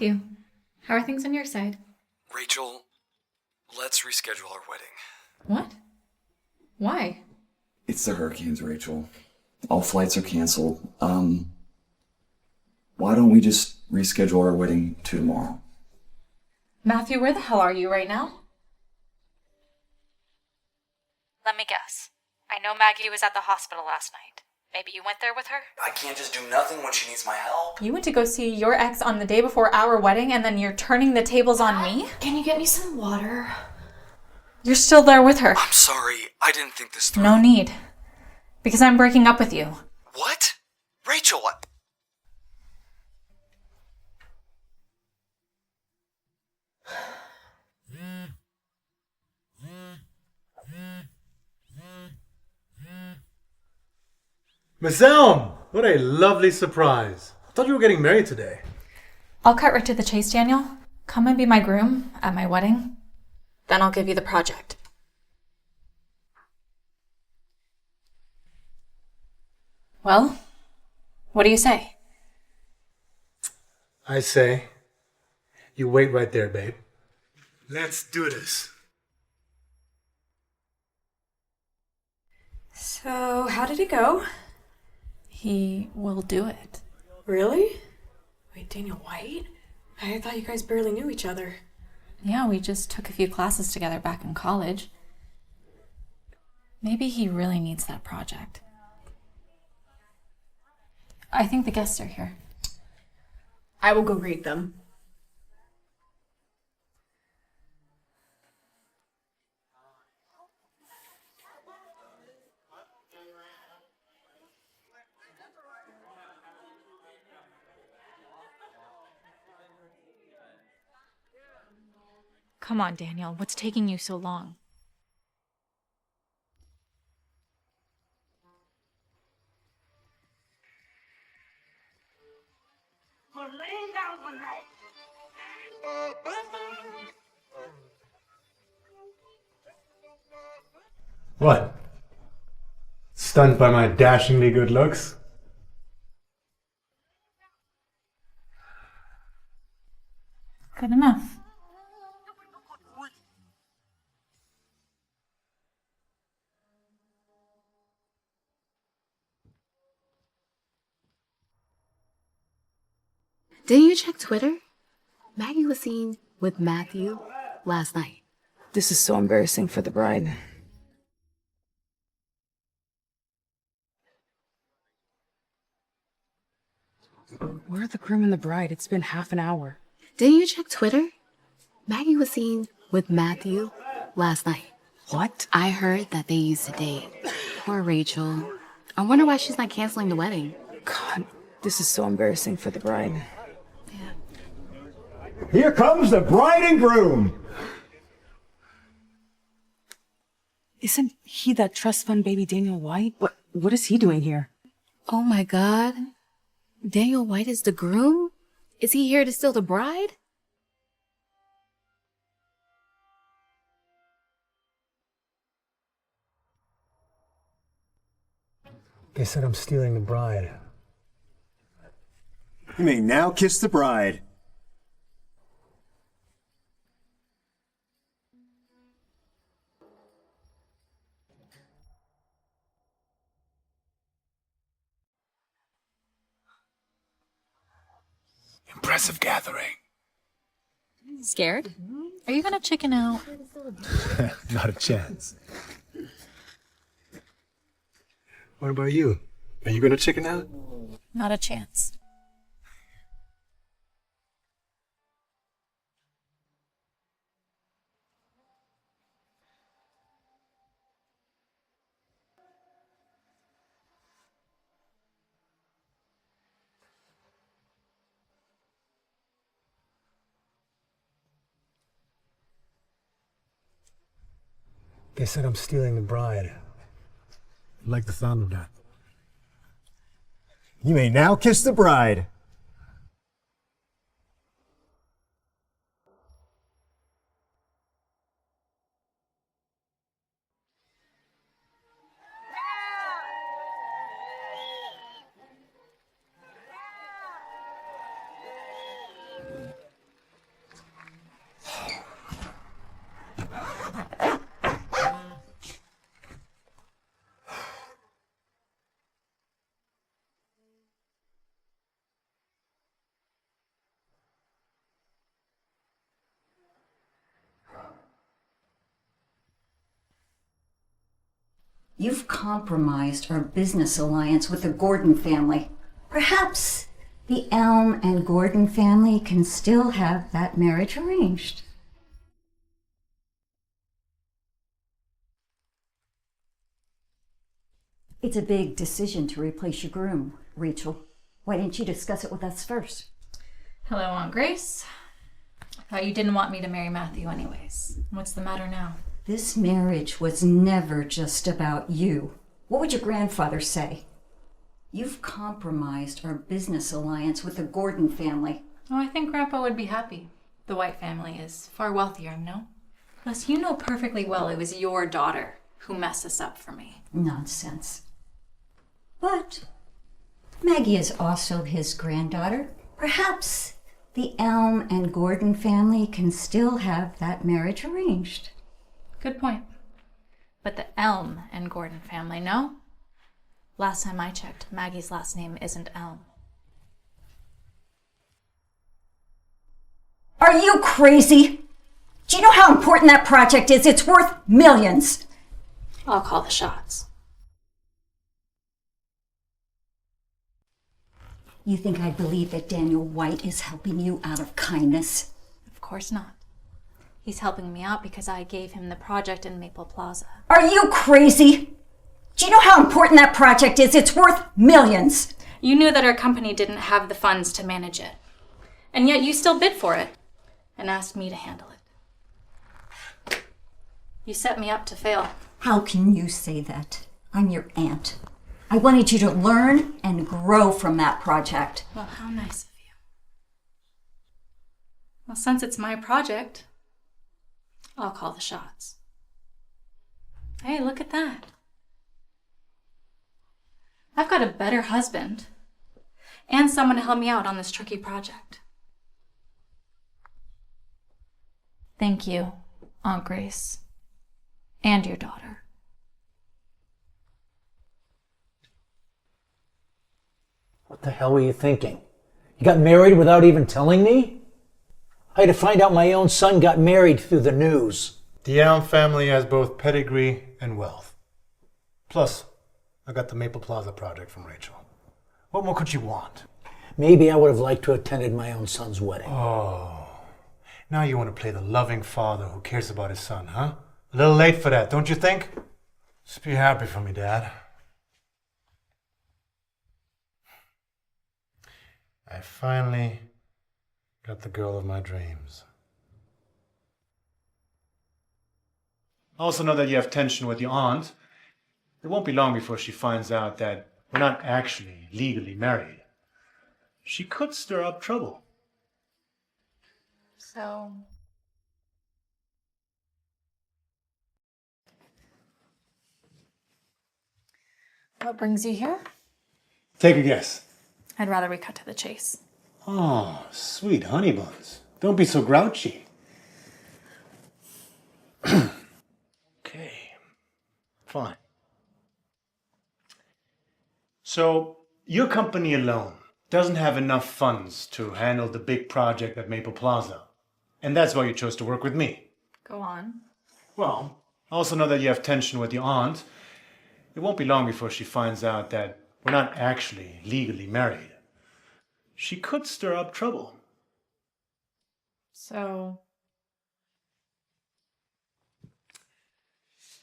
Matthew. How are things on your side? Rachel, let's reschedule our wedding. What? Why? It's the hurricanes, Rachel. All flights are canceled. Why don't we just reschedule our wedding to tomorrow? Matthew, where the hell are you right now? Let me guess. I know Maggie was at the hospital last night. Maybe you went there with her? I can't just do nothing when she needs my help. You went to go see your ex on the day before our wedding and then you're turning the tables on me? Can you get me some water? You're still there with her. I'm sorry, I didn't think this through. No need. Because I'm breaking up with you. What? Rachel, Miss Elm! What a lovely surprise. I thought you were getting married today. I'll cut right to the chase, Daniel. Come and be my groom at my wedding. Then I'll give you the project. Well, what do you say? I say, you wait right there, babe. Let's do this. So, how did it go? He will do it. Really? Wait, Daniel White? I thought you guys barely knew each other. Yeah, we just took a few classes together back in college. Maybe he really needs that project. I think the guests are here. I will go greet them. Come on, Daniel. What's taking you so long? What? Stunned by my dashingly good looks? Good enough. Didn't you check Twitter? Maggie was seen with Matthew last night. This is so embarrassing for the bride. Where are the groom and the bride? It's been half an hour. Didn't you check Twitter? Maggie was seen with Matthew last night. What? I heard that they used to date. Poor Rachel. I wonder why she's not canceling the wedding. God, this is so embarrassing for the bride. Here comes the bride and groom. Isn't he that trust fund baby Daniel White? What is he doing here? Oh my God. Daniel White is the groom? Is he here to steal the bride? They said I'm stealing the bride. You may now kiss the bride. Impressive gathering. Scared? Are you gonna chicken out? Not a chance. What about you? Are you gonna chicken out? Not a chance. They said I'm stealing the bride. I like the sound of that. You may now kiss the bride. You've compromised our business alliance with the Gordon family. Perhaps the Elm and Gordon family can still have that marriage arranged. It's a big decision to replace your groom, Rachel. Why didn't you discuss it with us first? Hello, Aunt Grace. I thought you didn't want me to marry Matthew anyways. What's the matter now? This marriage was never just about you. What would your grandfather say? You've compromised our business alliance with the Gordon family. Oh, I think Grandpa would be happy. The White family is far wealthier, no? Plus, you know perfectly well it was your daughter who messed this up for me. Nonsense. But Maggie is also his granddaughter. Perhaps the Elm and Gordon family can still have that marriage arranged. Good point. But the Elm and Gordon family, no? Last time I checked, Maggie's last name isn't Elm. Are you crazy? Do you know how important that project is? It's worth millions. I'll call the shots. You think I believe that Daniel White is helping you out of kindness? Of course not. He's helping me out because I gave him the project in Maple Plaza. Are you crazy? Do you know how important that project is? It's worth millions. You knew that our company didn't have the funds to manage it. And yet you still bid for it and asked me to handle it. You set me up to fail. How can you say that? I'm your aunt. I wanted you to learn and grow from that project. Well, how nice of you. Well, since it's my project, I'll call the shots. Hey, look at that. I've got a better husband and someone to help me out on this tricky project. Thank you, Aunt Grace, and your daughter. What the hell were you thinking? You got married without even telling me? I had to find out my own son got married through the news. The Elm family has both pedigree and wealth. Plus, I got the Maple Plaza project from Rachel. What more could you want? Maybe I would have liked to have attended my own son's wedding. Oh, now you want to play the loving father who cares about his son, huh? A little late for that, don't you think? Just be happy for me, Dad. I finally got the girl of my dreams. I also know that you have tension with your aunt. It won't be long before she finds out that we're not actually legally married. She could stir up trouble. So... what brings you here? Take a guess. I'd rather we cut to the chase. Oh, sweet honey buns. Don't be so grouchy. Okay, fine. So, your company alone doesn't have enough funds to handle the big project at Maple Plaza. And that's why you chose to work with me. Go on. Well, I also know that you have tension with your aunt. It won't be long before she finds out that we're not actually legally married. She could stir up trouble. So...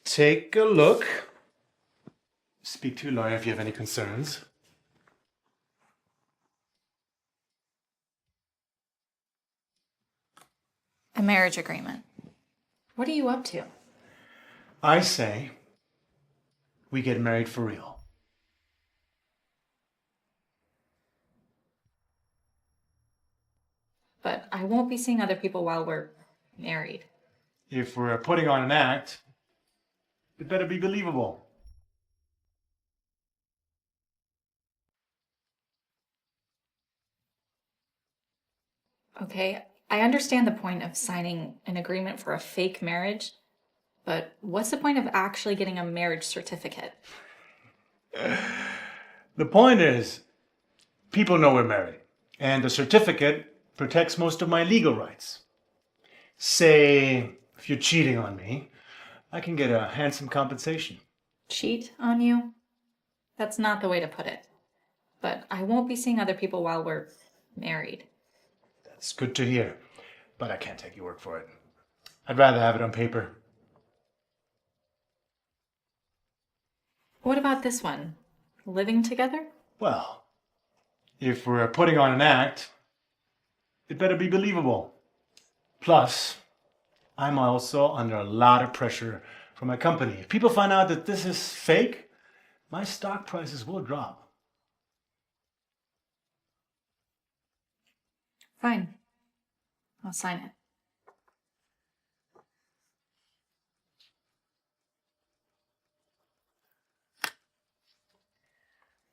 take a look. Speak to your lawyer if you have any concerns. a marriage agreement. What are you up to? I say we get married for real. But I won't be seeing other people while we're married. If we're putting on an act, it better be believable. Okay, I understand the point of signing an agreement for a fake marriage, but what's the point of actually getting a marriage certificate? The point is, people know we're married, and the certificate protects most of my legal rights. Say, if you're cheating on me, I can get a handsome compensation. Cheat on you? That's not the way to put it. But I won't be seeing other people while we're married. That's good to hear, but I can't take your word for it. I'd rather have it on paper. What about this one? Living together? Well, if we're putting on an act, it better be believable. Plus, I'm also under a lot of pressure from my company. If people find out that this is fake, my stock prices will drop. Fine. I'll sign it.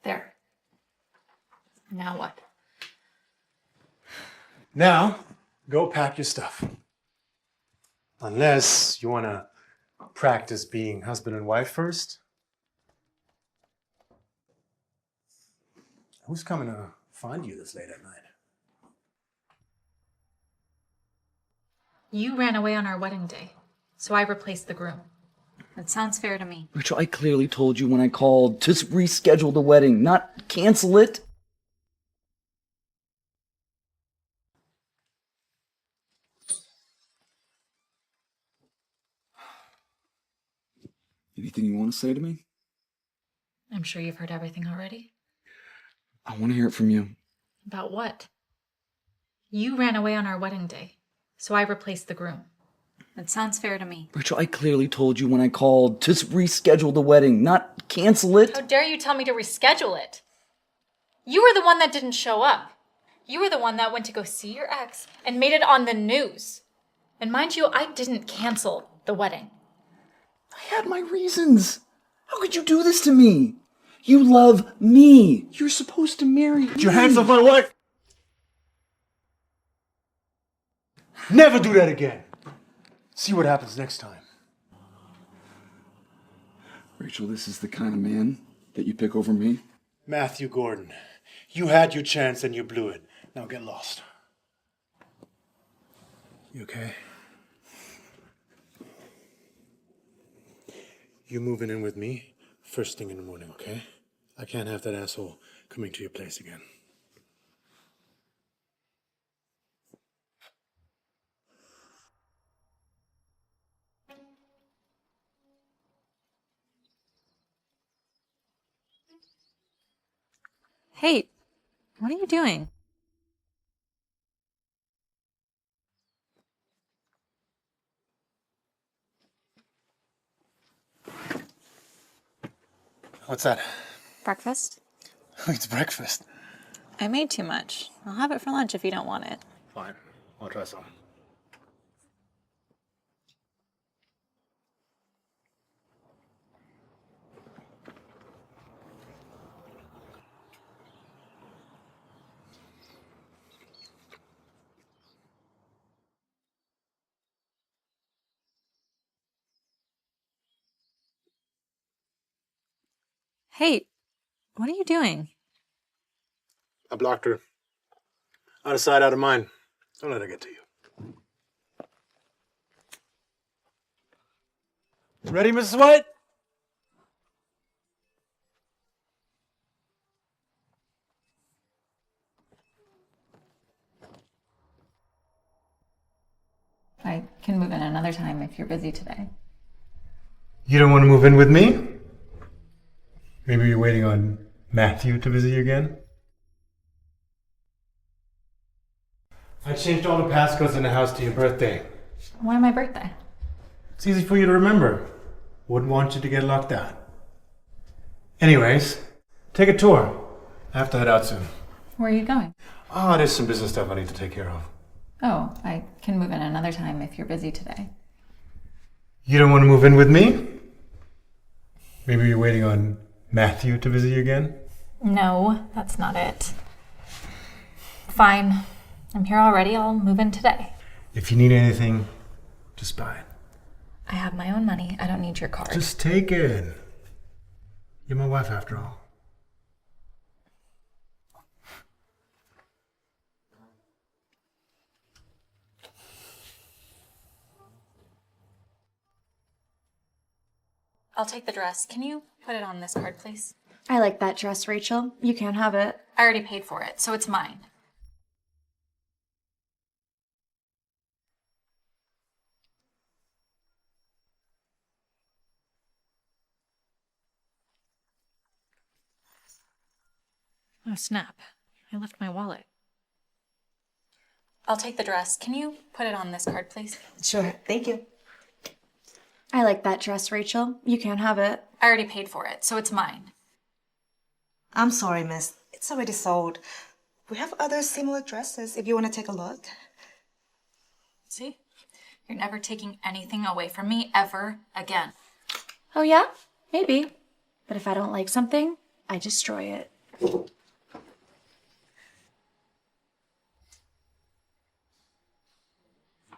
There. Now what? Now, go pack your stuff. Unless you want to practice being husband and wife first. Who's coming to find you this late at night? You ran away on our wedding day, so I replaced the groom. That sounds fair to me. Rachel, I clearly told you when I called to reschedule the wedding, not cancel it. Anything you want to say to me? I'm sure you've heard everything already. I want to hear it from you. About what? You ran away on our wedding day, so I replaced the groom. That sounds fair to me. Rachel, I clearly told you when I called to reschedule the wedding, not cancel it. How dare you tell me to reschedule it? You were the one that didn't show up. You were the one that went to go see your ex and made it on the news. And mind you, I didn't cancel the wedding. I had my reasons. How could you do this to me? You love me. You're supposed to marry me. Put your hands off my wife! Never do that again. See what happens next time. Rachel, this is the kind of man that you pick over me? Matthew Gordon, you had your chance and you blew it. Now get lost. You okay? You moving in with me first thing in the morning, okay? I can't have that asshole coming to your place again. Hey, what are you doing? What's that? Breakfast? It's breakfast. I made too much. I'll have it for lunch if you don't want it. Fine, I'll try some. Hey, what are you doing? I blocked her. Out of sight, out of mind. Don't let her get to you. Ready, Mrs. White? I can move in another time if you're busy today. You don't want to move in with me? Maybe you're waiting on Matthew to visit you again? I changed all the passcodes in the house to your birthday. Why my birthday? It's easy for you to remember. Wouldn't want you to get locked out. Anyways, take a tour. I have to head out soon. Where are you going? Oh, there's some business stuff I need to take care of. Oh, I can move in another time if you're busy today. You don't want to move in with me? Maybe you're waiting on Matthew to visit you again? No, that's not it. Fine. I'm here already. I'll move in today. If you need anything, just buy it. I have my own money. I don't need your card. Just take it. You're my wife after all. I'll take the dress. Can you put it on this card, please? I like that dress, Rachel. You can't have it. I already paid for it, so it's mine. Oh, snap. I left my wallet. I'll take the dress. Can you put it on this card, please? Sure, thank you. I like that dress, Rachel. You can't have it. I already paid for it, so it's mine. I'm sorry, miss. It's already sold. We have other similar dresses if you want to take a look. See? You're never taking anything away from me ever again. Oh, yeah? Maybe. But if I don't like something, I destroy it.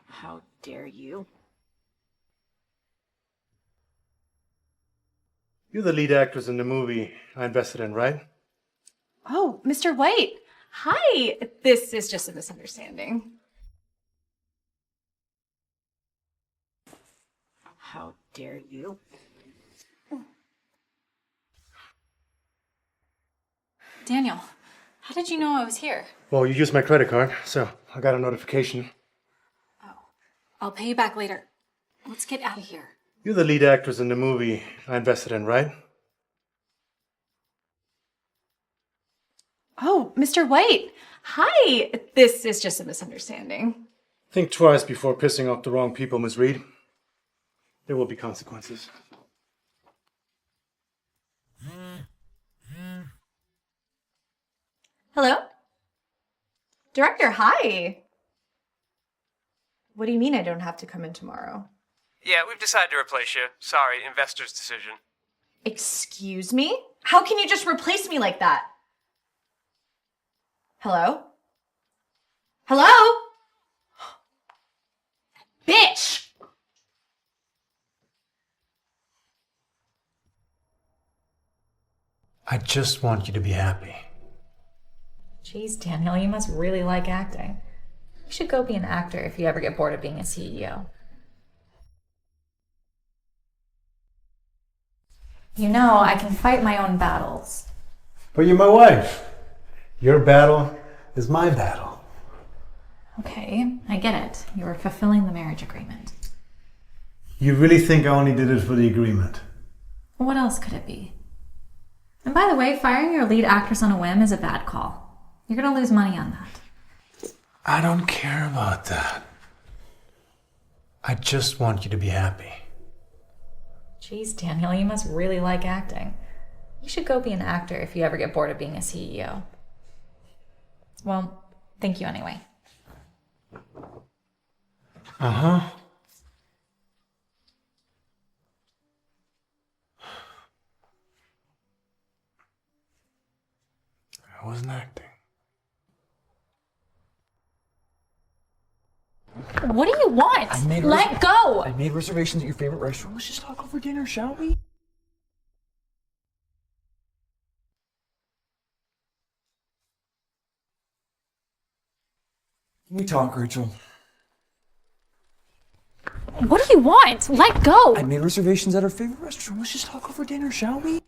How dare you? You're the lead actress in the movie I invested in, right? Oh, Mr. White. Hi. This is just a misunderstanding. How dare you? Daniel, how did you know I was here? Well, you used my credit card, so I got a notification. I'll pay you back later. Let's get out of here. You're the lead actress in the movie I invested in, right? Oh, Mr. White. Hi. This is just a misunderstanding. Think twice before pissing off the wrong people, Miss Reed. There will be consequences. Hello? Director, hi. What do you mean I don't have to come in tomorrow? Yeah, we've decided to replace you. Sorry, investor's decision. Excuse me? How can you just replace me like that? Hello? Hello? Bitch! I just want you to be happy. Jeez, Daniel, you must really like acting. You should go be an actor if you ever get bored of being a CEO. You know, I can fight my own battles. But you're my wife. Your battle is my battle. Okay, I get it. You were fulfilling the marriage agreement. You really think I only did it for the agreement? What else could it be? And by the way, firing your lead actress on a whim is a bad call. You're gonna lose money on that. I don't care about that. I just want you to be happy. Jeez, Daniel, you must really like acting. You should go be an actor if you ever get bored of being a CEO. Well, thank you anyway. Uh-huh. I wasn't acting. What do you want? Let go! I made reservations at your favorite restaurant. Let's just talk over dinner, shall we? Can we talk, Rachel? What do you want? Let go! I made reservations at our favorite restaurant. Let's just talk over dinner, shall we?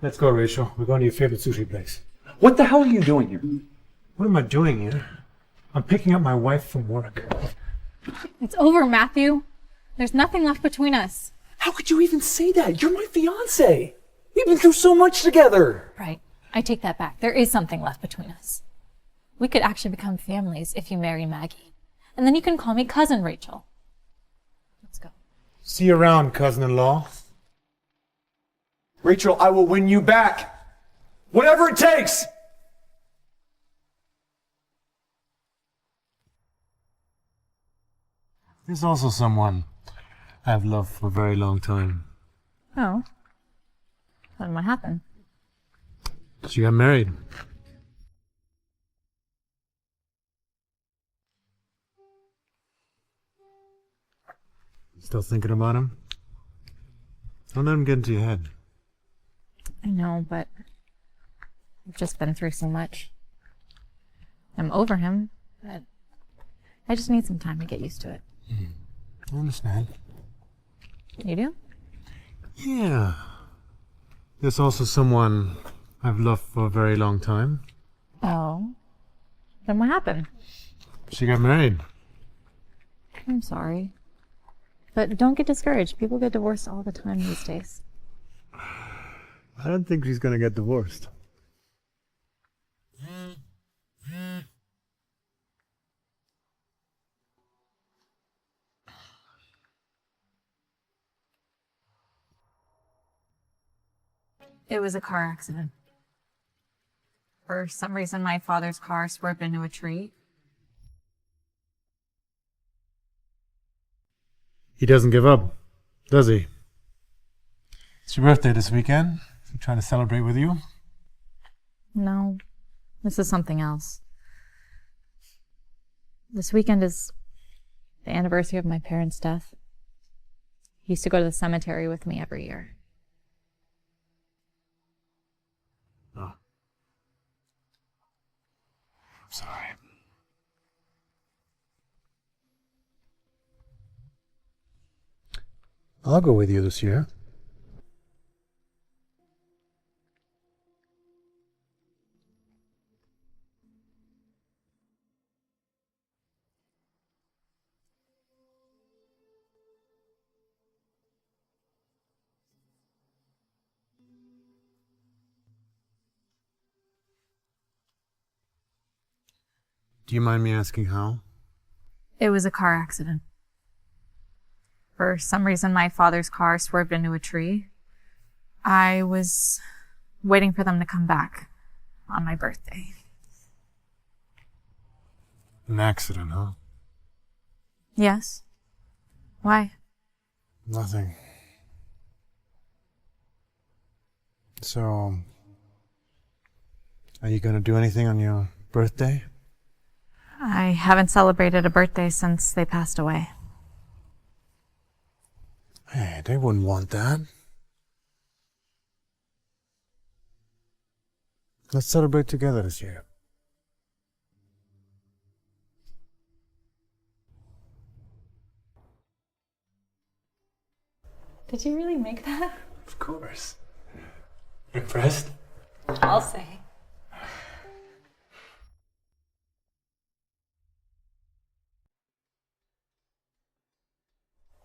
Let's go, Rachel. We're going to your favorite sushi place. What the hell are you doing here? What am I doing here? I'm picking up my wife from work. It's over, Matthew. There's nothing left between us. How could you even say that? You're my fiance. We've been through so much together. Right. I take that back. There is something left between us. We could actually become families if you marry Maggie. And then you can call me Cousin Rachel. Let's go. See you around, cousin-in-law. Rachel, I will win you back. Whatever it takes. There's also someone I've loved for a very long time. Oh. Then what happened? She got married. Still thinking about him? Don't let him get into your head. I know, but I've just been through so much. I'm over him, but I just need some time to get used to it. I understand. You do? Yeah. There's also someone I've loved for a very long time. Oh. Then what happened? She got married. I'm sorry. But don't get discouraged. People get divorced all the time these days. I don't think she's gonna get divorced. It was a car accident. For some reason, my father's car swerved into a tree. He doesn't give up, does he? It's your birthday this weekend. Is he trying to celebrate with you? No, this is something else. This weekend is the anniversary of my parents' death. He used to go to the cemetery with me every year. Oh. I'm sorry. I'll go with you this year. Do you mind me asking how? It was a car accident. For some reason, my father's car swerved into a tree. I was waiting for them to come back on my birthday. An accident, huh? Yes. Why? Nothing. So, are you gonna do anything on your birthday? I haven't celebrated a birthday since they passed away. Hey, they wouldn't want that. Let's celebrate together this year. Did you really make that? Of course. Impressed? I'll say.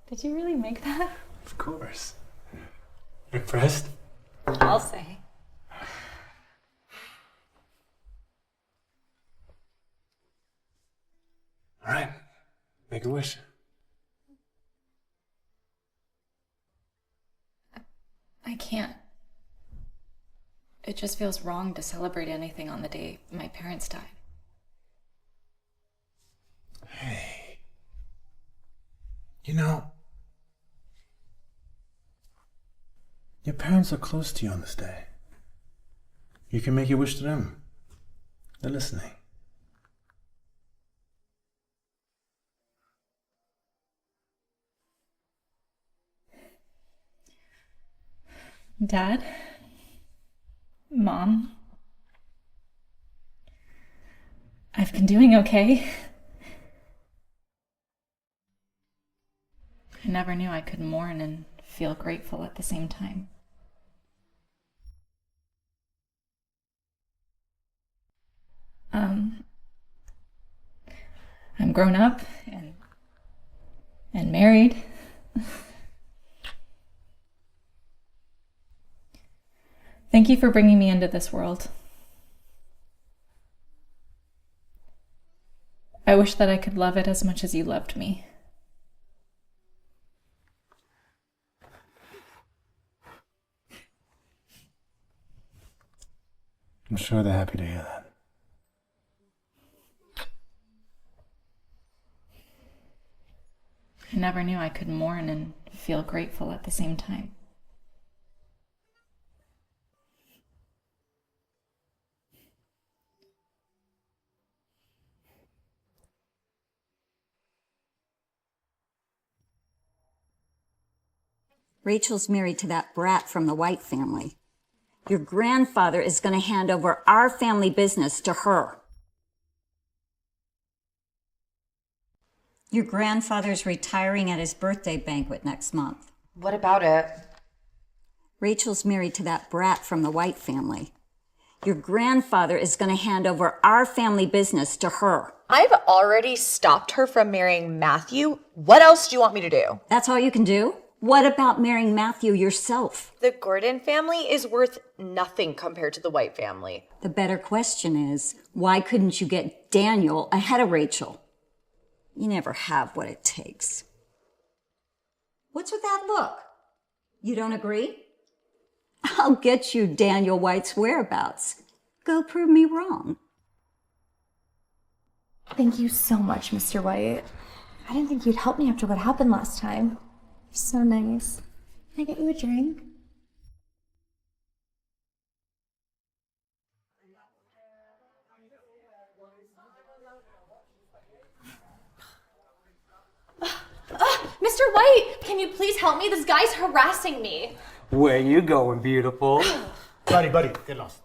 Did you really make that? Of course. Impressed? I'll say. All right. Make a wish. I can't. It just feels wrong to celebrate anything on the day my parents died. Hey. You know, your parents are close to you on this day. You can make your wish to them. They're listening. Dad? Mom? I've been doing okay. I never knew I could mourn and feel grateful at the same time. I'm grown up and married. Thank you for bringing me into this world. I wish that I could love it as much as you loved me. I'm sure they're happy to hear that. I never knew I could mourn and feel grateful at the same time. Rachel's married to that brat from the White family. Your grandfather is going to hand over our family business to her. Your grandfather's retiring at his birthday banquet next month. What about it? Rachel's married to that brat from the White family. Your grandfather is going to hand over our family business to her. I've already stopped her from marrying Matthew. What else do you want me to do? That's all you can do? What about marrying Matthew yourself? The Gordon family is worth nothing compared to the White family. The better question is, why couldn't you get Daniel ahead of Rachel? You never have what it takes. What's with that look? You don't agree? I'll get you Daniel White's whereabouts. Go prove me wrong. Thank you so much, Mr. White. I didn't think you'd help me after what happened last time. You're so nice. Can I get you a drink? Mr. White, can you please help me? This guy's harassing me. Where you going, beautiful? Buddy, get lost.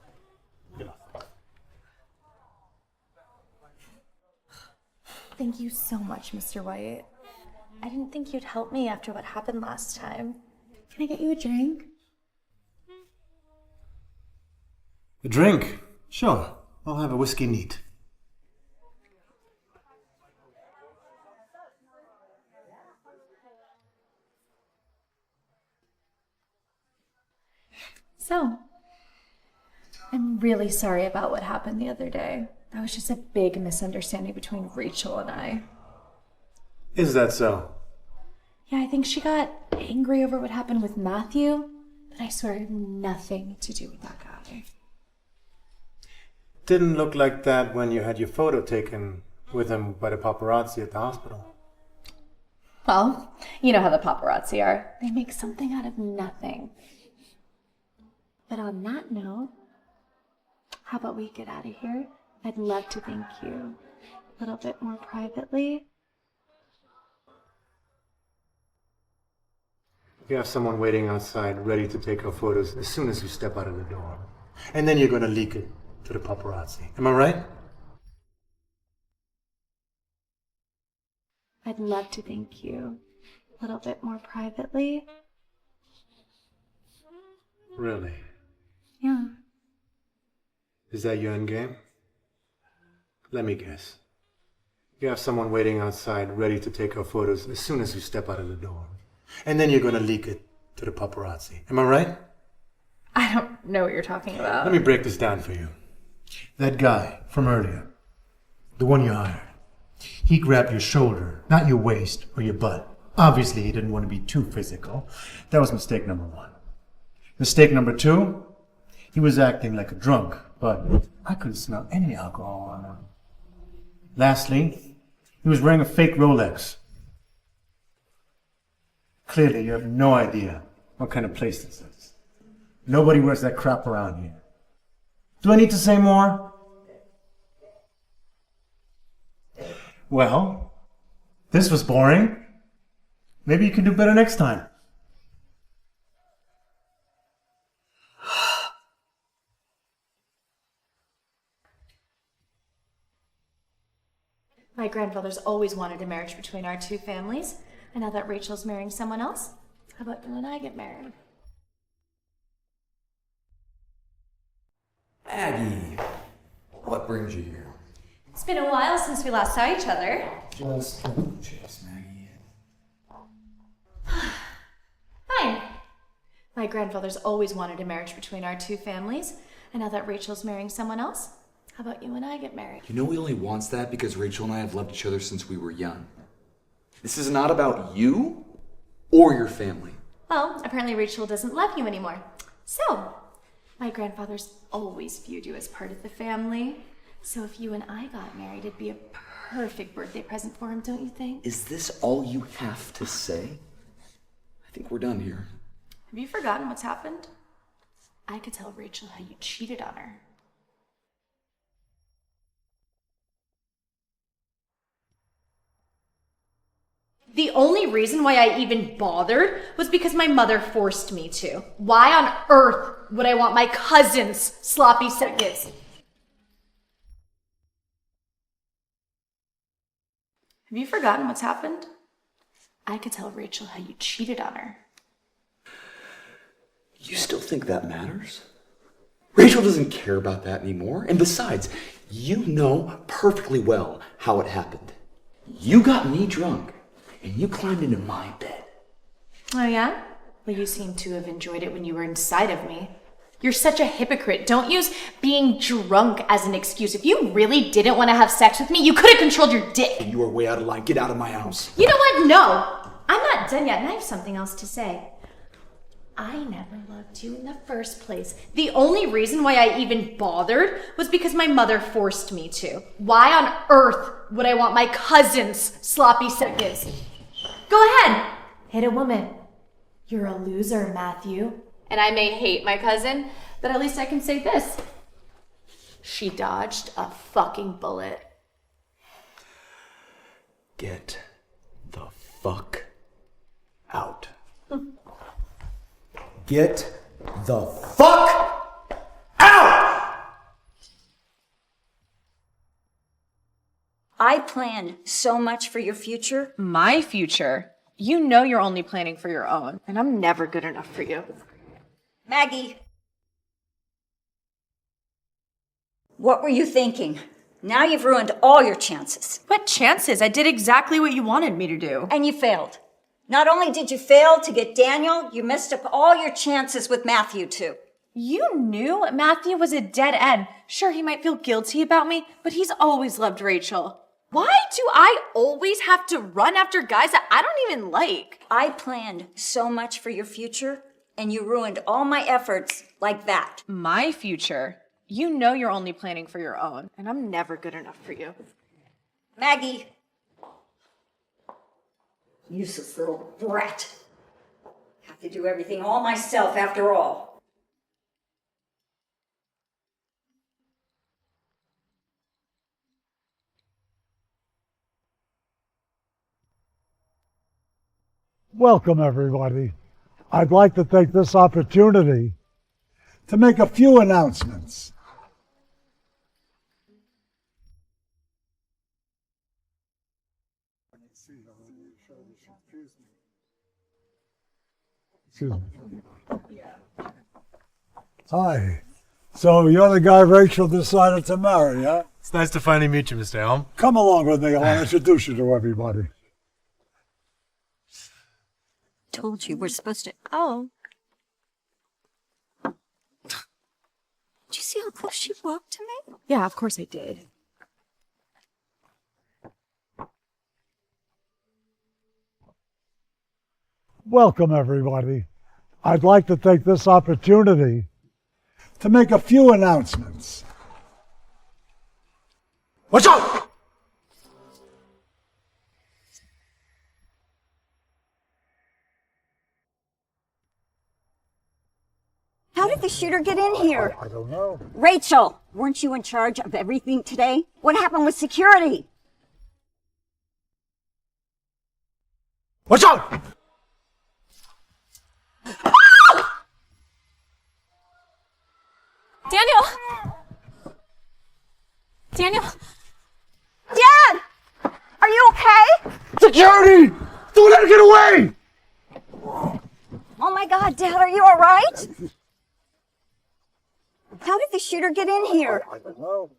Thank you so much, Mr. White. I didn't think you'd help me after what happened last time. Can I get you a drink? A drink? Sure. I'll have a whiskey neat. So, I'm really sorry about what happened the other day. That was just a big misunderstanding between Rachel and I. Is that so? Yeah, I think she got angry over what happened with Matthew, but I swear it had nothing to do with that guy. Didn't look like that when you had your photo taken with him by the paparazzi at the hospital. Well, you know how the paparazzi are. They make something out of nothing. But on that note, how about we get out of here? I'd love to thank you a little bit more privately. You have someone waiting outside ready to take our photos as soon as you step out of the door. And then you're going to leak it to the paparazzi. Am I right? I'd love to thank you a little bit more privately. Really? Yeah. Is that your endgame? Let me guess. You have someone waiting outside ready to take our photos as soon as you step out of the door. And then you're going to leak it to the paparazzi. Am I right? I don't know what you're talking about. Let me break this down for you. That guy from earlier, the one you hired, he grabbed your shoulder, not your waist or your butt. Obviously, he didn't want to be too physical. That was mistake number one. Mistake number two, he was acting like a drunk, but I couldn't smell any alcohol on him. Lastly, he was wearing a fake Rolex. Clearly, you have no idea what kind of place this is. Nobody wears that crap around here. Do I need to say more? Well, this was boring. Maybe you can do better next time. My grandfather's always wanted a marriage between our two families, and now that Rachel's marrying someone else, how about you and I get married? Maggie, what brings you here? It's been a while since we last saw each other. Just chips, Maggie. Fine. My grandfather's always wanted a marriage between our two families, and now that Rachel's marrying someone else, how about you and I get married? You know he only wants that because Rachel and I have loved each other since we were young. This is not about you or your family. Well, apparently Rachel doesn't love you anymore. So, my grandfather's always viewed you as part of the family. So if you and I got married, it'd be a perfect birthday present for him, don't you think? Is this all you have to say? I think we're done here. Have you forgotten what's happened? I could tell Rachel how you cheated on her. The only reason why I even bothered was because my mother forced me to. Why on earth would I want my cousin's sloppy seconds? Have you forgotten what's happened? I could tell Rachel how you cheated on her. You still think that matters? Rachel doesn't care about that anymore. And besides, you know perfectly well how it happened. You got me drunk, and you climbed into my bed. Oh yeah? Well, you seem to have enjoyed it when you were inside of me. You're such a hypocrite. Don't use being drunk as an excuse. If you really didn't want to have sex with me, you could have controlled your dick. You are way out of line. Get out of my house. You know what? No! I'm not done yet, and I have something else to say. I never loved you in the first place. The only reason why I even bothered was because my mother forced me to. Why on earth would I want my cousin's sloppy seconds? Go ahead, hit a woman. You're a loser, Matthew. And I may hate my cousin, but at least I can say this. She dodged a fucking bullet. Get the fuck out. Get the fuck out! I plan so much for your future. My future? You know you're only planning for your own, and I'm never good enough for you. Maggie, what were you thinking? Now you've ruined all your chances. What chances? I did exactly what you wanted me to do. And you failed. Not only did you fail to get Daniel, you messed up all your chances with Matthew, too. You knew Matthew was a dead end. Sure, he might feel guilty about me, but he's always loved Rachel. Why do I always have to run after guys that I don't even like? I planned so much for your future, and you ruined all my efforts like that. My future? You know you're only planning for your own, and I'm never good enough for you. Maggie. Useless little brat. Have to do everything all myself after all. Welcome, everybody. I'd like to take this opportunity to make a few announcements. Excuse me. Hi. So you're the guy Rachel decided to marry, huh? It's nice to finally meet you, Mr. Elm. Come along with me. I want to introduce you to everybody. Told you we're supposed to... Oh. Did you see how close she walked to me? Yeah, of course I did. Welcome, everybody. I'd like to take this opportunity to make a few announcements. Watch out! How did the shooter get in here? I don't know. Rachel, weren't you in charge of everything today? What happened with security? Watch out! Daniel! Daniel! Dad! Are you okay? Security! Don't let her get away! Oh my God, Dad, are you all right? How did the shooter get in here? I don't know.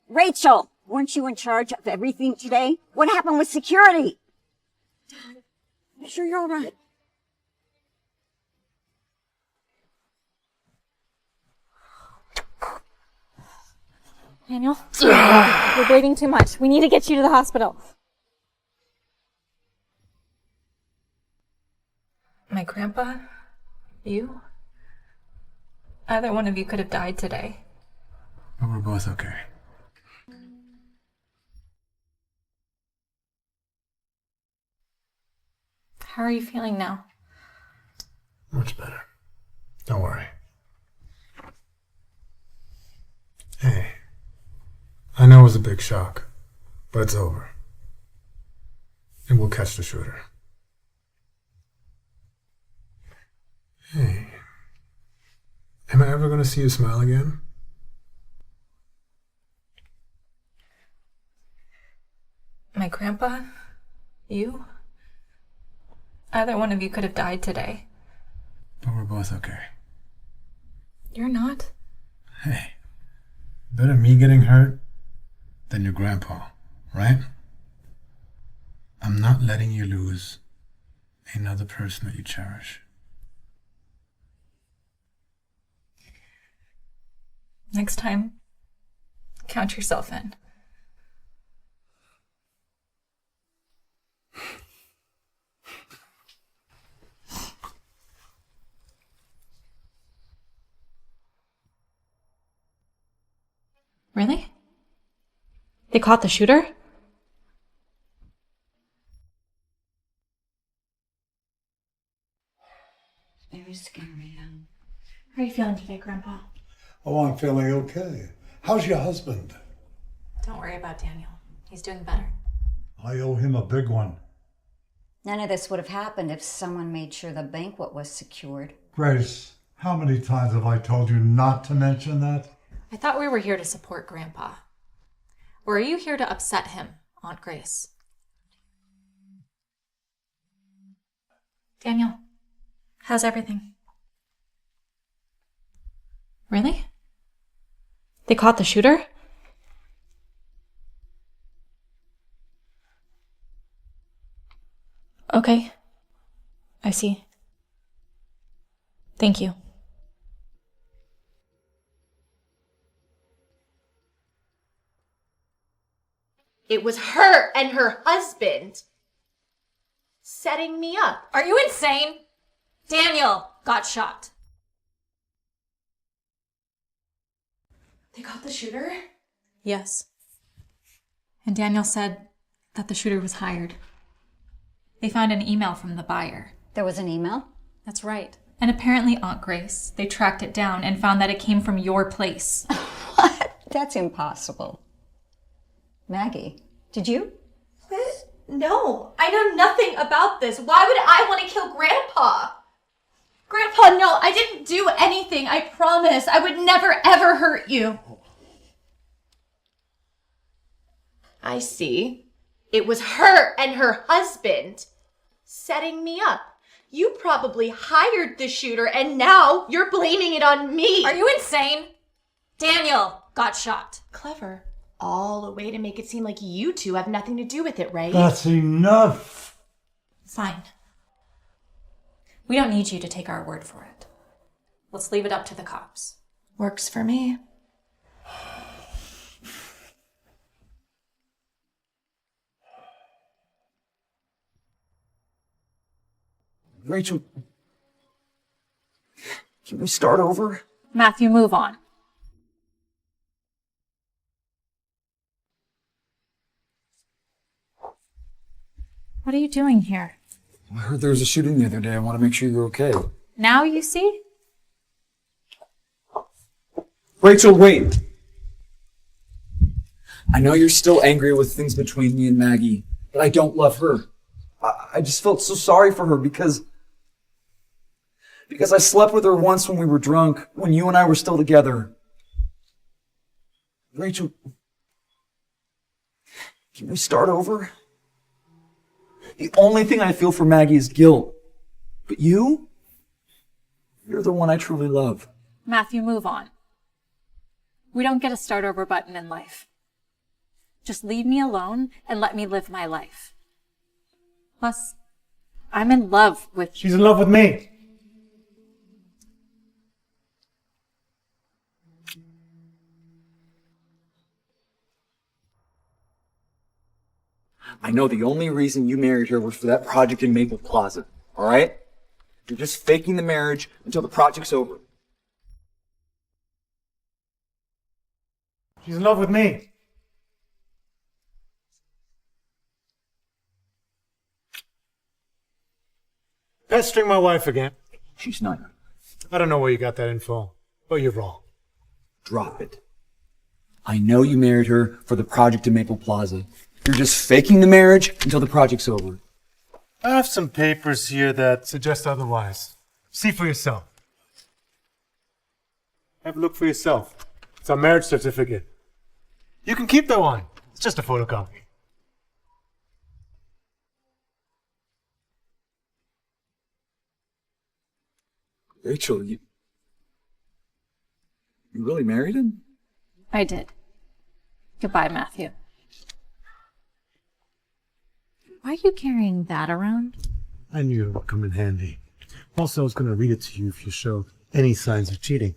Rachel, weren't you in charge of everything today? What happened with security? Dad, I'm sure you're all right. Daniel, you're bleeding too much. We need to get you to the hospital. My grandpa, you, either one of you could have died today. But we're both okay. How are you feeling now? Much better. Don't worry. Hey, I know it was a big shock, but it's over. And we'll catch the shooter. Hey, am I ever going to see you smile again? My grandpa? You? Either one of you could have died today. But we're both okay. You're not? Hey, better me getting hurt than your grandpa, right? I'm not letting you lose another person that you cherish. Next time, count yourself in. Really? They caught the shooter? Very scary. How are you feeling today, Grandpa? Oh, I'm feeling okay. How's your husband? Don't worry about Daniel. He's doing better. I owe him a big one. None of this would have happened if someone made sure the banquet was secured. Grace, how many times have I told you not to mention that? I thought we were here to support Grandpa. Or are you here to upset him, Aunt Grace? Daniel, how's everything? Really? They caught the shooter? Okay. I see. Thank you. It was her and her husband setting me up. Are you insane? Daniel got shot. They caught the shooter? Yes. And Daniel said that the shooter was hired. They found an email from the buyer. There was an email? That's right. And apparently, Aunt Grace, they tracked it down and found that it came from your place. What? That's impossible. Maggie, did you? What? No, I know nothing about this. Why would I want to kill Grandpa? Grandpa, no, I didn't do anything. I promise. I would never, ever hurt you. I see. It was her and her husband setting me up. You probably hired the shooter and now you're blaming it on me. Are you insane? Daniel got shot. Clever. All a way to make it seem like you two have nothing to do with it, right? That's enough. Fine. We don't need you to take our word for it. Let's leave it up to the cops. Works for me. Rachel, can we start over? Matthew, move on. What are you doing here? I heard there was a shooting the other day. I want to make sure you're okay. Now you see? Rachel, wait. I know you're still angry with things between me and Maggie, but I don't love her. I just felt so sorry for her because I slept with her once when we were drunk, when you and I were still together. Rachel, can we start over? The only thing I feel for Maggie is guilt. But you're the one I truly love. Matthew, move on. We don't get a start over button in life. Just leave me alone and let me live my life. Plus, I'm in love with... She's in love with me. I know the only reason you married her was for that project in Maple Plaza, all right? You're just faking the marriage until the project's over. She's in love with me. Pestering my wife again. She's not. I don't know where you got that info, but you're wrong. Drop it. I know you married her for the project in Maple Plaza. You're just faking the marriage until the project's over. I have some papers here that suggest otherwise. See for yourself. Have a look for yourself. It's our marriage certificate. You can keep that one. It's just a photocopy. Rachel, you really married him? I did. Goodbye, Matthew. Why are you carrying that around? I knew it would come in handy. Also, I was going to read it to you if you showed any signs of cheating.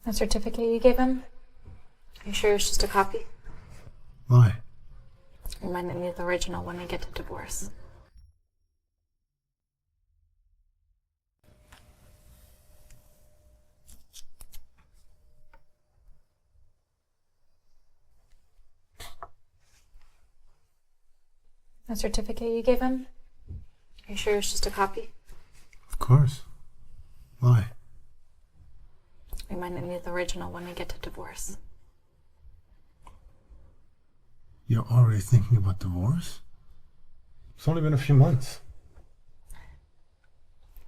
The certificate you gave him? Are you sure it's just a copy? Why? Reminded me of the original when we get to divorce. The certificate you gave him? Are you sure it's just a copy? Of course. Why? Reminded me of the original when we get to divorce. You're already thinking about divorce? It's only been a few months.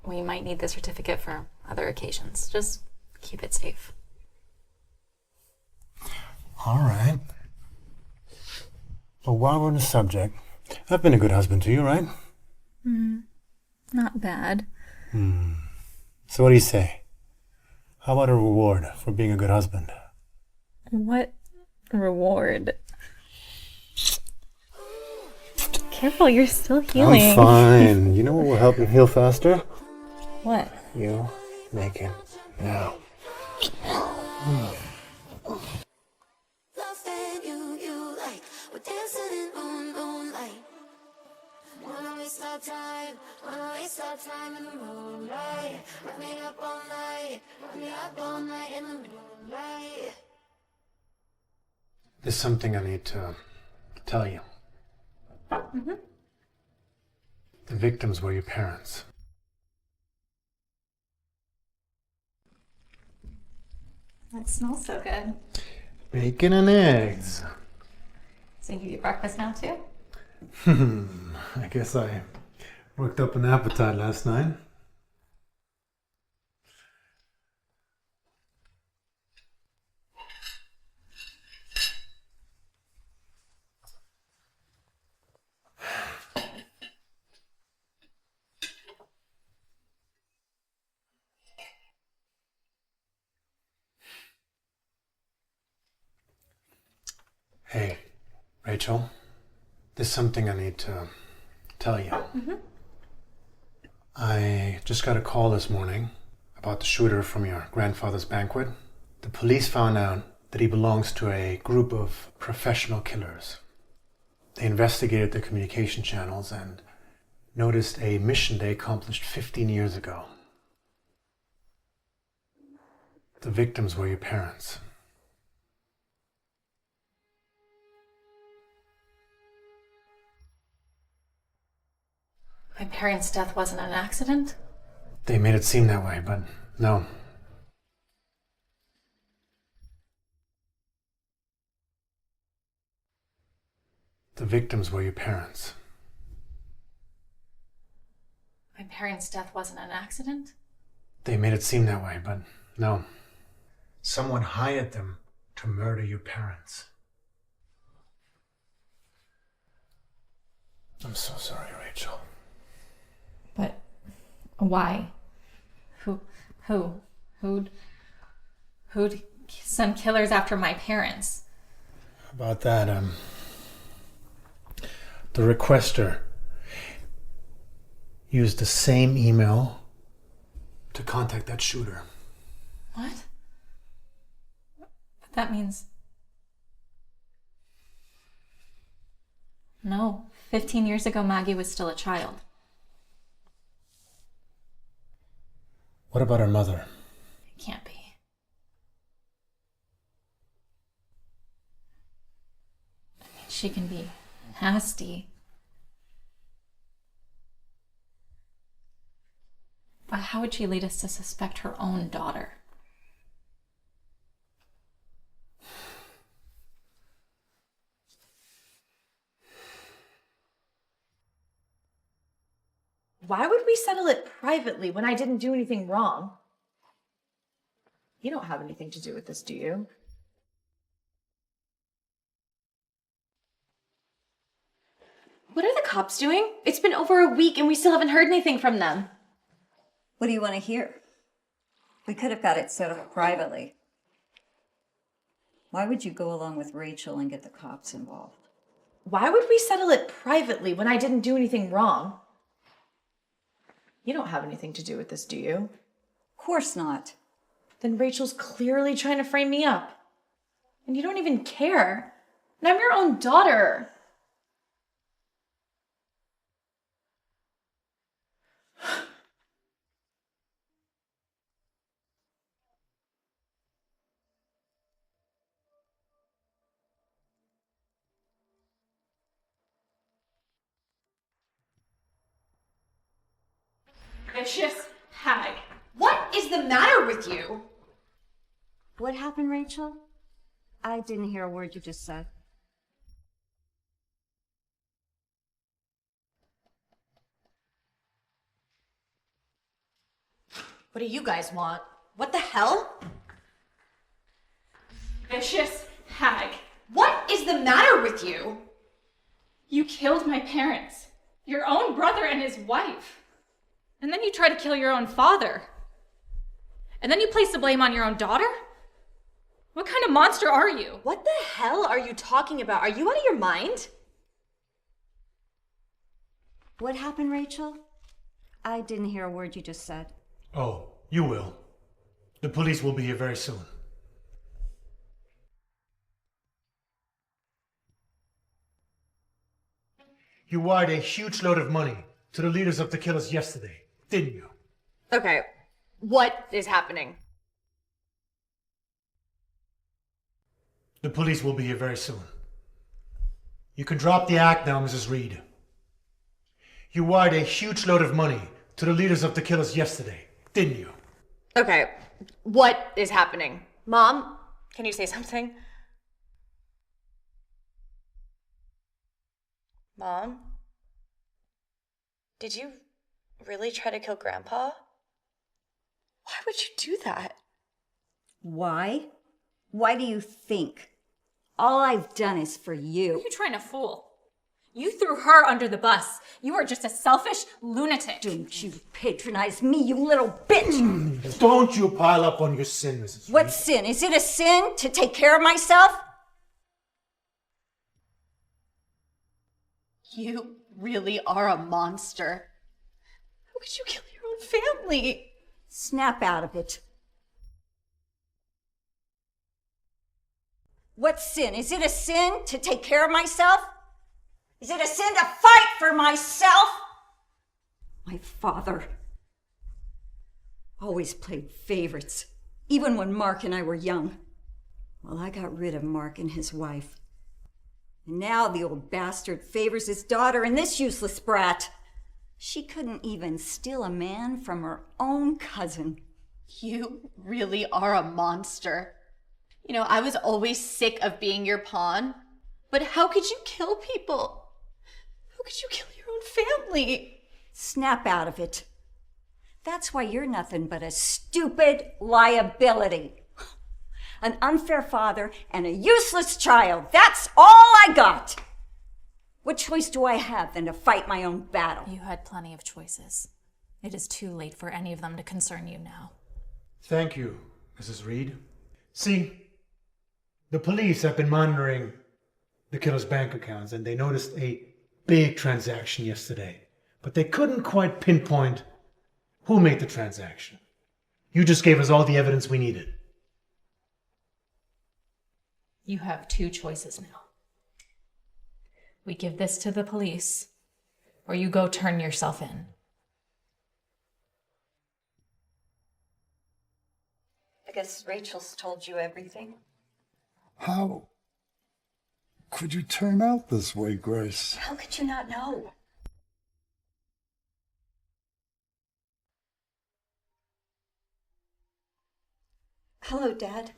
We might need the certificate for other occasions. Just keep it safe. All right. But while we're on the subject, I've been a good husband to you, right? Not bad. So what do you say? How about a reward for being a good husband? What reward? Careful, you're still healing. I'm fine. You know what will help you heal faster? What? You make it now. There's something I need to tell you. The victims were your parents. That smells so good. Bacon and eggs. So you eat breakfast now too? I guess I worked up an appetite last night. Hey, Rachel, there's something I need to tell you. I just got a call this morning about the shooter from your grandfather's banquet. The police found out that he belongs to a group of professional killers. They investigated the communication channels and noticed a mission they accomplished 15 years ago. The victims were your parents. My parents' death wasn't an accident? They made it seem that way, but no. The victims were your parents. My parents' death wasn't an accident? They made it seem that way, but no. Someone hired them to murder your parents. I'm so sorry, Rachel. But why? Who'd send killers after my parents? About that, the requester used the same email to contact that shooter. What? That means... No, 15 years ago Maggie was still a child. What about her mother? It can't be. I mean, she can be nasty. But how would she lead us to suspect her own daughter? Why would we settle it privately when I didn't do anything wrong? You don't have anything to do with this, do you? What are the cops doing? It's been over a week and we still haven't heard anything from them. What do you want to hear? We could have got it settled privately. Why would you go along with Rachel and get the cops involved? Why would we settle it privately when I didn't do anything wrong? You don't have anything to do with this, do you? Of course not. Then Rachel's clearly trying to frame me up. And you don't even care. And I'm your own daughter. Vicious hag. What is the matter with you? What happened, Rachel? I didn't hear a word you just said. What do you guys want? What the hell? Vicious hag. What is the matter with you? You killed my parents, your own brother and his wife. And then you try to kill your own father. And then you place the blame on your own daughter? What kind of monster are you? What the hell are you talking about? Are you out of your mind? What happened, Rachel? I didn't hear a word you just said. Oh, you will. The police will be here very soon. You wired a huge load of money to the leaders of the killers yesterday, didn't you? Okay, what is happening? The police will be here very soon. You can drop the act now, Mrs. Reed. You wired a huge load of money to the leaders of the killers yesterday, didn't you? Okay, what is happening? Mom, can you say something? Mom? Did you really try to kill Grandpa? Why would you do that? Why? Why do you think? All I've done is for you. Who are you trying to fool? You threw her under the bus. You are just a selfish lunatic. Don't you patronize me, you little bitch! Don't you pile up on your sin, Mrs. Reed. What sin? Is it a sin to take care of myself? You really are a monster. How could you kill your own family? Snap out of it. What sin? Is it a sin to take care of myself? Is it a sin to fight for myself? My father always played favorites, even when Mark and I were young. Well, I got rid of Mark and his wife. And now the old bastard favors his daughter and this useless brat. She couldn't even steal a man from her own cousin. You really are a monster. You know, I was always sick of being your pawn, but how could you kill people? How could you kill your own family? Snap out of it. That's why you're nothing but a stupid liability. An unfair father and a useless child. That's all I got. What choice do I have than to fight my own battle? You had plenty of choices. It is too late for any of them to concern you now. Thank you, Mrs. Reed. See, the police have been monitoring the killer's bank accounts and they noticed a big transaction yesterday, but they couldn't quite pinpoint who made the transaction. You just gave us all the evidence we needed. You have two choices now. We give this to the police, or you go turn yourself in. I guess Rachel's told you everything. How could you turn out this way, Grace? How could you not know? Hello, Dad.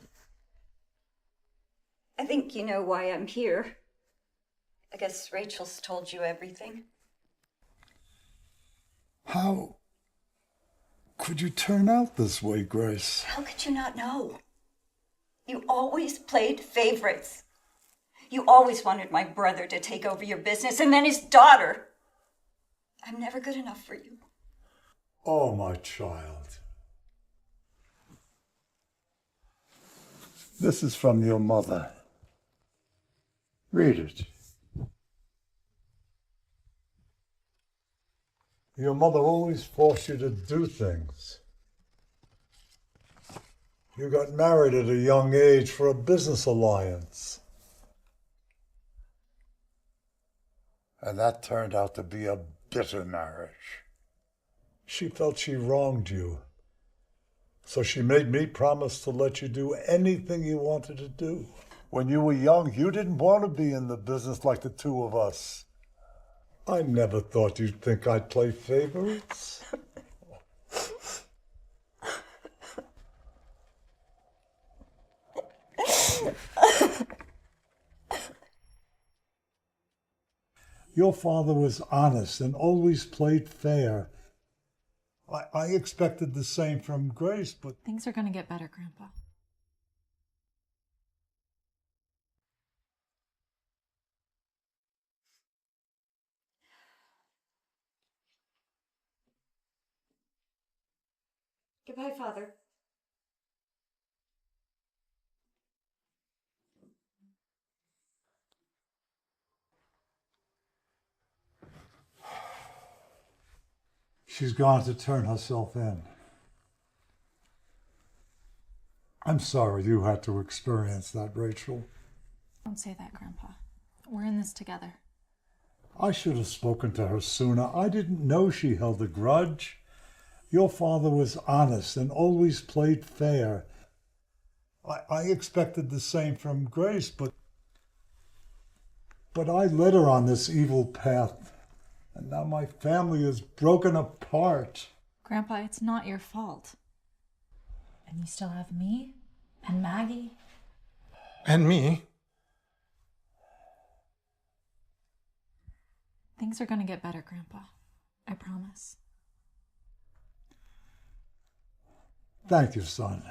I think you know why I'm here. I guess Rachel's told you everything. How could you turn out this way, Grace? How could you not know? You always played favorites. You always wanted my brother to take over your business and then his daughter. I'm never good enough for you. Oh, my child. This is from your mother. Read it. Your mother always forced you to do things. You got married at a young age for a business alliance. And that turned out to be a bitter marriage. She felt she wronged you. So she made me promise to let you do anything you wanted to do. When you were young, you didn't want to be in the business like the two of us. I never thought you'd think I'd play favorites. Your father was honest and always played fair. I expected the same from Grace, but... Things are gonna get better, Grandpa. Goodbye, Father. She's gone to turn herself in. I'm sorry you had to experience that, Rachel. Don't say that, Grandpa. We're in this together. I should have spoken to her sooner. I didn't know she held a grudge. Your father was honest and always played fair. I expected the same from Grace, but I led her on this evil path. And now my family is broken apart. Grandpa, it's not your fault. And you still have me and Maggie. And me. Things are gonna get better, Grandpa. I promise. Thank you, son.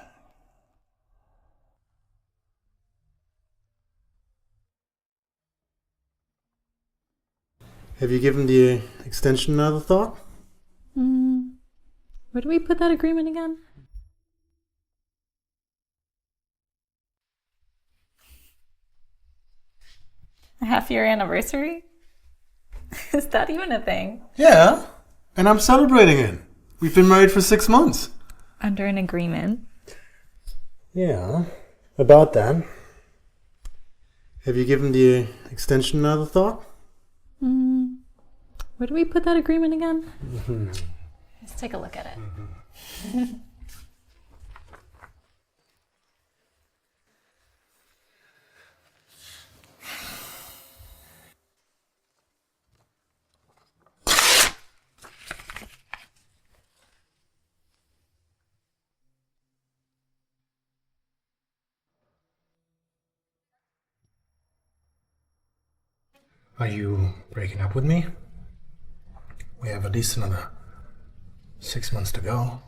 Have you given the extension another thought? Where do we put that agreement again? A half-year anniversary? Is that even a thing? Yeah, and I'm celebrating it. We've been married for 6 months. Under an agreement? Yeah, about that. Have you given the extension another thought? Where do we put that agreement again? Let's take a look at it. Are you breaking up with me? We have at least another 6 months to go.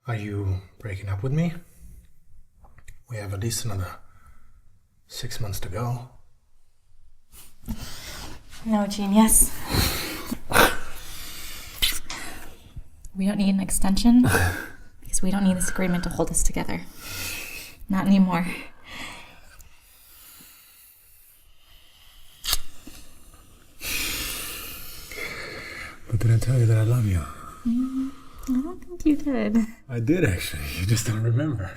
Are you breaking up with me? We have at least another 6 months to go. No, genius. We don't need an extension because we don't need this agreement to hold us together. Not anymore. But did I tell you that I love you? I don't think you did. I did, actually. You just don't remember.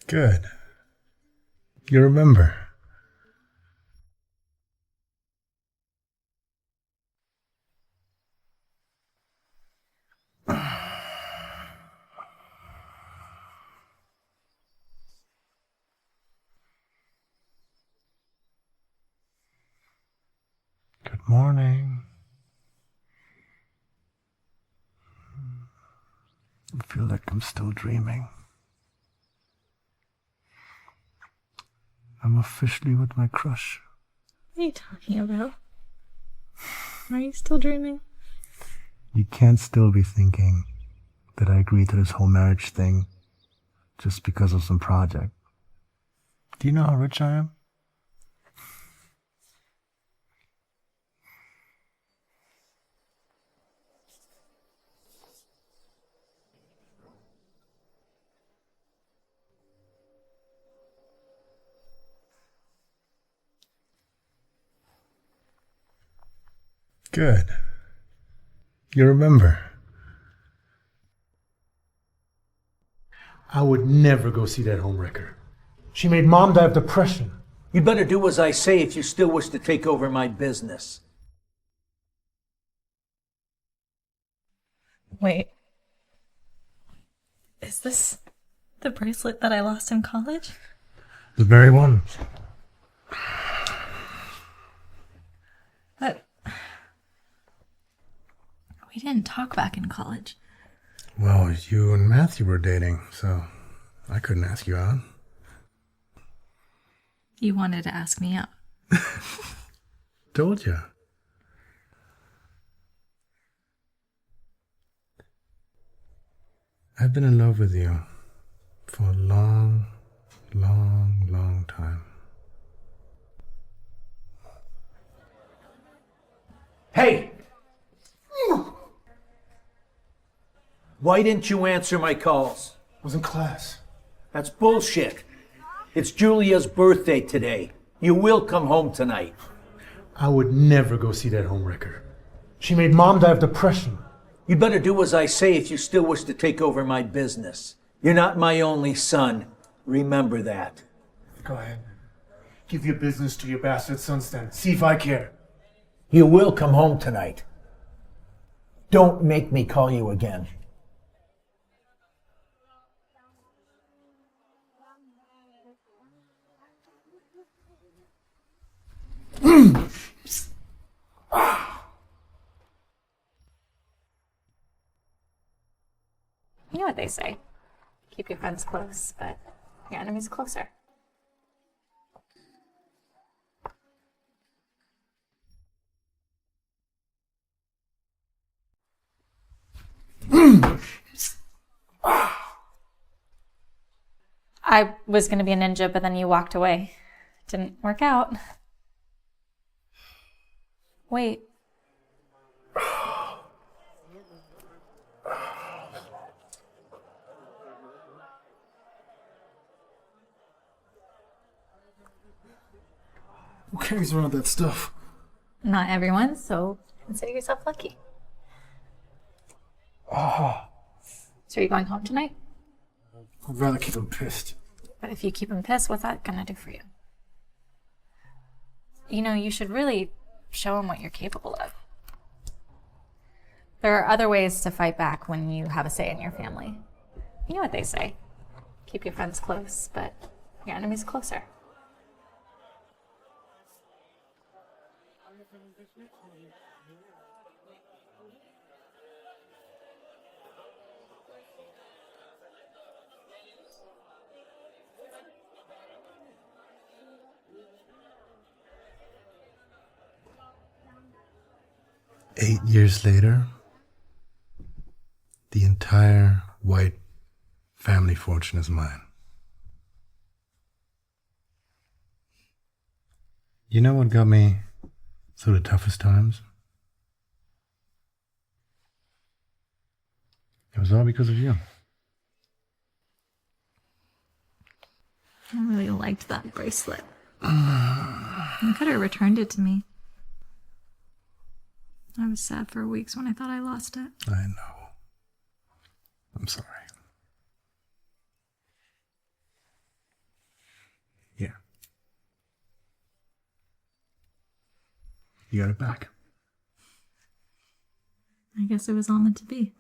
Good. You remember. Good morning. I feel like I'm still dreaming. I'm officially with my crush. What are you talking about? Are you still dreaming? You can't still be thinking that I agreed to this whole marriage thing just because of some project. Do you know how rich I am? Good. You remember. I would never go see that homewrecker. She made Mom die of depression. You'd better do as I say if you still wish to take over my business. Wait. Is this the bracelet that I lost in college? The very one. But we didn't talk back in college. Well, you and Matthew were dating, so I couldn't ask you out. You wanted to ask me out. Told you. I've been in love with you for a long, long, long time. Hey! Why didn't you answer my calls? I was in class. That's bullshit. It's Julia's birthday today. You will come home tonight. I would never go see that homewrecker. She made Mom die of depression. You'd better do as I say if you still wish to take over my business. You're not my only son. Remember that. Go ahead. Give your business to your bastard sons then. See if I care. You will come home tonight. Don't make me call you again. You know what they say. Keep your friends close, but your enemies closer. I was going to be a ninja, but then you walked away. Didn't work out. Wait. Who carries around that stuff? Not everyone, so consider yourself lucky. Oh, So are you going home tonight? I'd rather keep him pissed. But if you keep him pissed, what's that gonna do for you? You know, you should really show him what you're capable of. There are other ways to fight back when you have a say in your family. You know what they say. Keep your friends close, but your enemies closer. Eight years later, the entire White family fortune is mine. You know what got me through the toughest times? It was all because of you. I really liked that bracelet. You could have returned it to me. I was sad for weeks when I thought I lost it. I know. I'm sorry. Yeah. You got it back. I guess it was all meant to be.